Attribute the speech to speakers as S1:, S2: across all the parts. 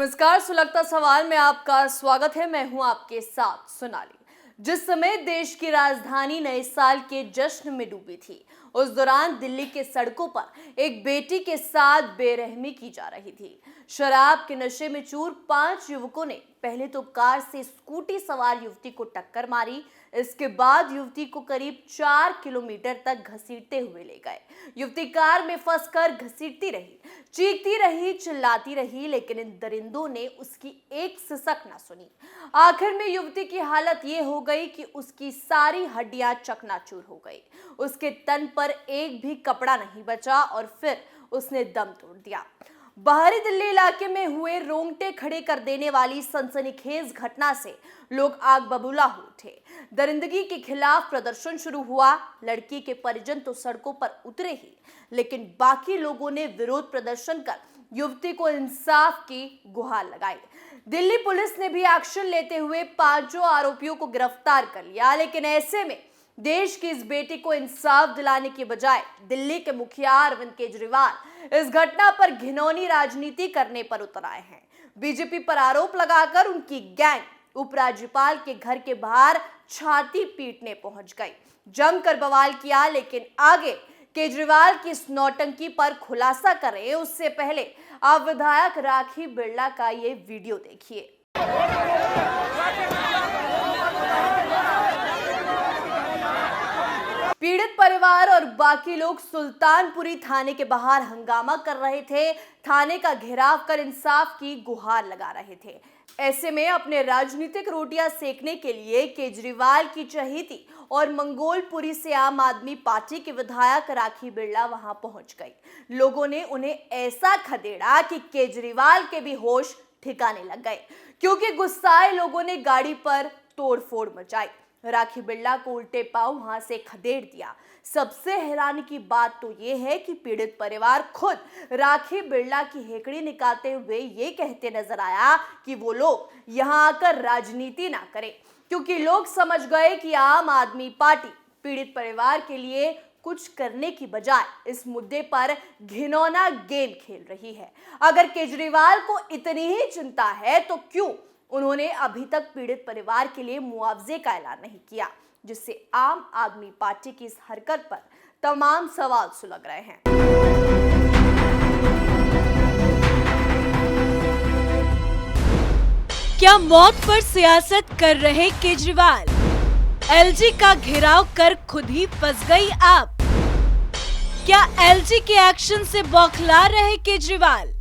S1: नमस्कार, सुलगता सवाल में आपका स्वागत है। मैं हूं आपके साथ सोनाली। जिस समय देश की राजधानी नए साल के जश्न में डूबी थी, उस दौरान दिल्ली के सड़कों पर एक बेटी के साथ बेरहमी की जा रही थी। शराब के नशे में चूर 5 युवकों ने पहले तो कार से स्कूटी सवार युवती को टक्कर मारी। इसके बाद युवती को करीब 4 किलोमीटर तक घसीटते हुए ले गए। युवती कार में फंसकर घसीटती रही, चीखती रही, चिल्लाती रही, लेकिन इन दरिंदों ने उसकी एक सिसक ना सुनी। आखिर में युवती की हालत ये हो गई कि उसकी सारी हड्डियां चकनाचूर हो गई। उसके तन पर एक भी कपड़ा नहीं बचा और फिर उसने दम तोड़ दिया। बाहरी दिल्ली इलाके में हुए रोंगटे खड़े कर देने वाली सनसनीखेज घटना से लोग आग बबूला हो उठे। दरिंदगी के खिलाफ प्रदर्शन शुरू हुआ। लड़की के परिजन तो सड़कों पर उतरे ही, लेकिन बाकी लोगों ने विरोध प्रदर्शन कर युवती को इंसाफ की गुहार लगाई। दिल्ली पुलिस ने भी एक्शन लेते हुए 5 आरोपियों को गिरफ्तार कर लिया, लेकिन ऐसे में देश की इस बेटी को इंसाफ दिलाने के बजाय दिल्ली के मुखिया अरविंद केजरीवाल इस घटना पर घिनौनी राजनीति करने पर उतर आए हैं। बीजेपी पर आरोप लगाकर उनकी गैंग उपराज्यपाल के घर के बाहर छाती पीटने पहुंच गई, जमकर बवाल किया। लेकिन आगे केजरीवाल की इस नौटंकी पर खुलासा करें उससे पहले आप विधायक राखी बिरला का ये वीडियो देखिए। पीड़ित परिवार और बाकी लोग सुल्तानपुरी थाने के बाहर हंगामा कर रहे थे, थाने का घेराव कर इंसाफ की गुहार लगा रहे थे। ऐसे में अपने राजनीतिक रोटियां सेकने के लिए केजरीवाल की चहेती और मंगोलपुरी से आम आदमी पार्टी के विधायक राखी बिरला वहां पहुंच गई। लोगों ने उन्हें ऐसा खदेड़ा कि केजरीवाल के भी होश ठिकाने लग गए, क्योंकि गुस्साए लोगों ने गाड़ी पर तोड़फोड़ मचाई। राखी बिरला को उल्टे पांव वहां से खदेड़ दिया। सबसे हैरानी की बात तो ये है कि पीड़ित परिवार खुद राखी बिरला की हेकड़ी निकालते हुए ये कहते नजर आया कि वो लोग यहां आकर राजनीति ना करें, क्योंकि लोग समझ गए कि आम आदमी पार्टी पीड़ित परिवार के लिए कुछ करने की बजाय इस मुद्दे पर घिनौना गेम खेल रही है। अगर केजरीवाल को इतनी ही चिंता है तो क्यों उन्होंने अभी तक पीड़ित परिवार के लिए मुआवजे का ऐलान नहीं किया, जिससे आम आदमी पार्टी की इस हरकत पर तमाम सवाल सुलग रहे हैं।
S2: क्या मौत पर सियासत कर रहे केजरीवाल? एलजी का घेराव कर खुद ही फंस गई आप? क्या एलजी के एक्शन से बौखला रहे केजरीवाल?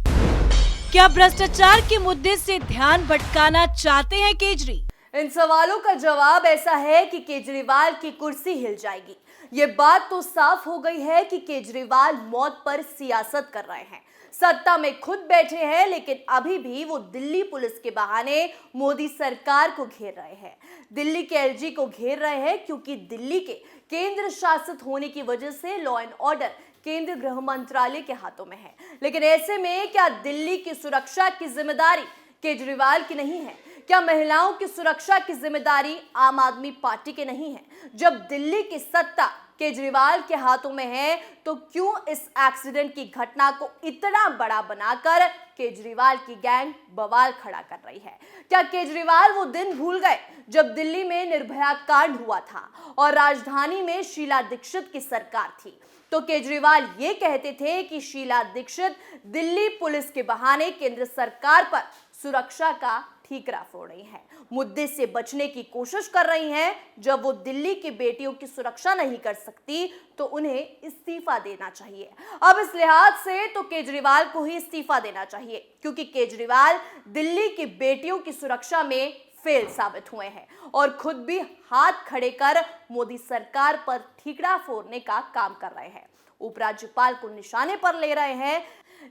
S2: क्या भ्रष्टाचार के मुद्दे से ध्यान भटकाना चाहते हैं केजरी?
S1: इन सवालों का जवाब ऐसा है कि केजरीवाल की कुर्सी हिल जाएगी। ये बात तो साफ हो गई है कि केजरीवाल मौत पर सियासत कर रहे हैं। सत्ता में खुद बैठे हैं, लेकिन अभी भी वो दिल्ली पुलिस के बहाने मोदी सरकार को घेर रहे हैं। दिल्ली के एलजी को घेर रहे हैं क्योंकि दिल्ली के केंद्र शासित होने की वजह से लॉ एंड ऑर्डर केंद्रीय गृह मंत्रालय के हाथों में है। लेकिन ऐसे में क्या दिल्ली की सुरक्षा की जिम्मेदारी केजरीवाल की नहीं है? क्या महिलाओं की सुरक्षा की जिम्मेदारी आम आदमी पार्टी के नहीं है? जब दिल्ली की सत्ता केजरीवाल के हाथों में है, तो क्यों इस एक्सीडेंट की घटना को इतना बड़ा बनाकर केजरीवाल की गैंग बवाल खड़ा कर रही है? क्या केजरीवाल वो दिन भूल गए जब दिल्ली में निर्भया कांड हुआ था और राजधानी में शीला दीक्षित की सरकार थी? तो केजरीवाल ये कहते थे कि शीला दीक्षित दिल्ली पुलिस के बहाने केंद्र सरकार पर सुरक्षा का ठीकरा फोड़ रही हैं, मुद्दे से बचने की कोशिश कर रही हैं। जब वो दिल्ली की बेटियों की सुरक्षा नहीं कर सकती तो उन्हें इस्तीफा देना चाहिए। अब इस लिहाज से तो केजरीवाल को ही इस्तीफा देना चाहिए, क्योंकि केजरीवाल दिल्ली की बेटियों की सुरक्षा में फेल साबित हुए हैं और खुद भी हाथ खड़े कर मोदी सरकार पर ठीकरा फोड़ने का काम कर रहे हैं। उपराज्यपाल को निशाने पर ले रहे हैं,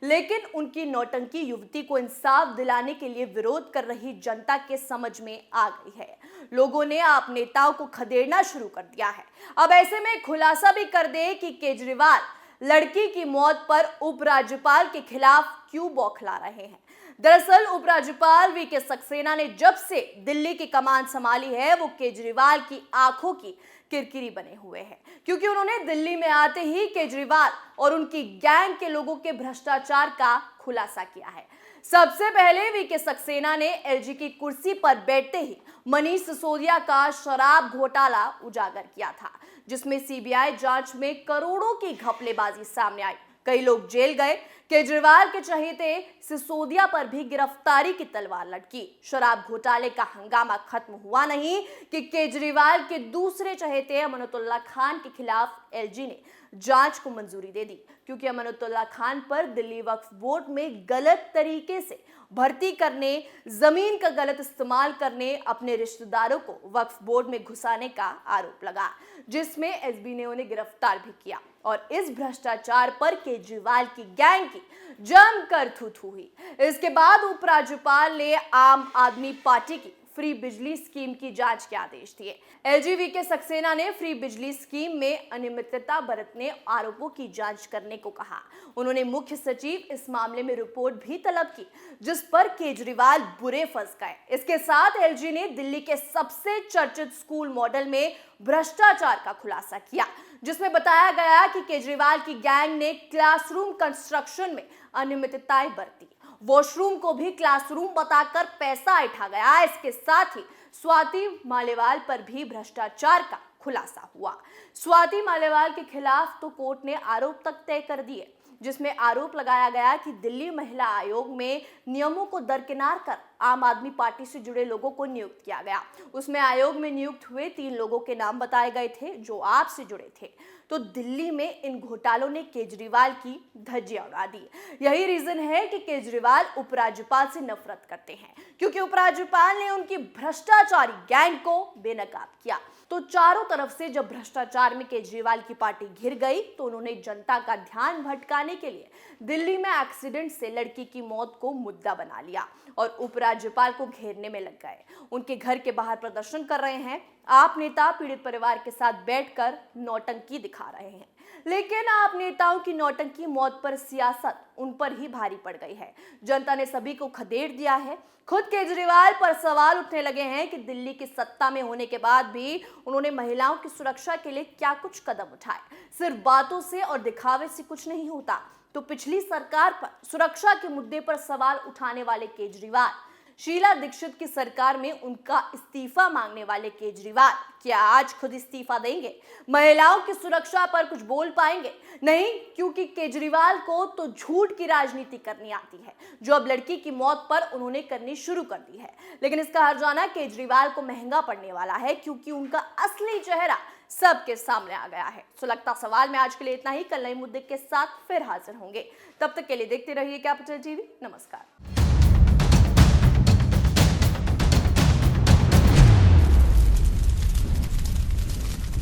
S1: लेकिन उनकी नौटंकी युवती को इंसाफ दिलाने के लिए विरोध कर रही जनता के समझ में आ गई है। लोगों ने आप नेताओं को खदेड़ना शुरू कर दिया है। अब ऐसे में खुलासा भी कर दे कि केजरीवाल लड़की की मौत पर उपराज्यपाल के खिलाफ क्यों बौखला रहे हैं। दरअसल उपराज्यपाल वीके सक्सेना ने जब से दिल्ली की कमान संभाली है, वो केजरीवाल की आंखों की किरकिरी बने हुए हैं, क्योंकि उन्होंने दिल्ली में आते ही केजरीवाल और उनकी गैंग के लोगों के भ्रष्टाचार का खुलासा किया है। सबसे पहले वीके सक्सेना ने एलजी की कुर्सी पर बैठते ही मनीष सिसोदिया का शराब घोटाला उजागर किया था, जिसमें सीबीआई जांच में करोड़ों की घपलेबाजी सामने आई। कई लोग जेल गए। केजरीवाल के चहेते सिसोदिया पर भी गिरफ्तारी की तलवार लटकी। शराब घोटाले का हंगामा खत्म हुआ नहीं कि केजरीवाल के दूसरे चहेते अमानतुल्लाह खान के खिलाफ एलजी ने जांच को मंजूरी दे दी, क्योंकि अमानतुल्लाह खान पर दिल्ली वक्फ बोर्ड में गलत तरीके से भर्ती करने, जमीन का गलत इस्तेमाल करने, अपने रिश्तेदारों को वक्फ बोर्ड में घुसाने का आरोप लगा, जिसमें एसबी ने उन्हें गिरफ्तार भी किया। और इस भ्रष्टाचार पर केजरीवाल की गैंग की जमकर थू-थू हुई। इसके बाद उपराज्यपाल ने आम आदमी पार्टी की फ्री बिजली स्कीम की जांच के आदेश दिए। एलजी वीके सक्सेना ने फ्री बिजली स्कीम में अनियमितता बरतने आरोपों की जांच करने को कहा। उन्होंने मुख्य सचिव इस मामले में रिपोर्ट भी तलब की, जिस पर केजरीवाल बुरे फंस गए। इसके साथ एलजी ने दिल्ली के सबसे चर्चित स्कूल मॉडल में भ्रष्टाचार का खुलासा किया, जिसमें बताया गया कि केजरीवाल की गैंग ने क्लासरूम कंस्ट्रक्शन में अनियमितताएं बरती, वॉशरूम को भी क्लासरूम बताकर पैसा ऐंठा गया। इसके साथ ही स्वाति मालेवाल पर भी भ्रष्टाचार का खुलासा हुआ। स्वाति मालेवाल के खिलाफ तो कोर्ट ने आरोप तक तय कर दिए, जिसमें आरोप लगाया गया कि दिल्ली महिला आयोग में नियमों को दरकिनार कर आम आदमी पार्टी से जुड़े लोगों को नियुक्त किया गया। उसमें आयोग में नियुक्त हुए 3 लोगों के नाम बताए गए थे जो आप से जुड़े थे। तो दिल्ली में इन घोटालों ने केजरीवाल की धज्जियां उड़ा दी। यही रीजन है कि केजरीवाल उपराज्यपाल से नफरत करते हैं, क्योंकि उपराज्यपाल ने उनकी भ्रष्टाचारी गैंग को बेनकाब किया। तो चारों तरफ से जब भ्रष्टाचार में केजरीवाल की पार्टी घिर गई, तो उन्होंने जनता का ध्यान भटकाने के लिए दिल्ली में एक्सीडेंट से लड़की की मौत को मुद्दा बना लिया और उपराज्यपाल को घेरने में लग गए। उनके घर के बाहर प्रदर्शन कर रहे हैं। आप नेता पीड़ित परिवार के साथ बैठकर नौटंकी दिखा रहे हैं, लेकिन आप नेताओं की नौटंकी मौत पर सियासत उन पर ही भारी पड़ गई है। जनता ने सभी को खदेड़ दिया है। खुद केजरीवाल पर सवाल उठने लगे हैं कि दिल्ली की सत्ता में होने के बाद भी उन्होंने महिलाओं की सुरक्षा के लिए क्या कुछ कदम उठाए। सिर्फ बातों से और दिखावे से कुछ नहीं होता। तो पिछली सरकार पर सुरक्षा के मुद्दे पर सवाल उठाने वाले केजरीवाल, शीला दीक्षित की सरकार में उनका इस्तीफा मांगने वाले केजरीवाल क्या आज खुद इस्तीफा देंगे? महिलाओं की सुरक्षा पर कुछ बोल पाएंगे? नहीं, क्योंकि केजरीवाल को तो झूठ की राजनीति करनी आती है, जो अब लड़की की मौत पर उन्होंने करनी शुरू कर दी है। लेकिन इसका हर्जाना केजरीवाल को महंगा पड़ने वाला है, क्योंकि उनका असली चेहरा सबके सामने आ गया है। सुलगता सवाल में आज के लिए इतना ही। कल नए मुद्दे के साथ फिर हाजिर होंगे। तब तक के लिए देखते रहिए कैपिटल टीवी। नमस्कार।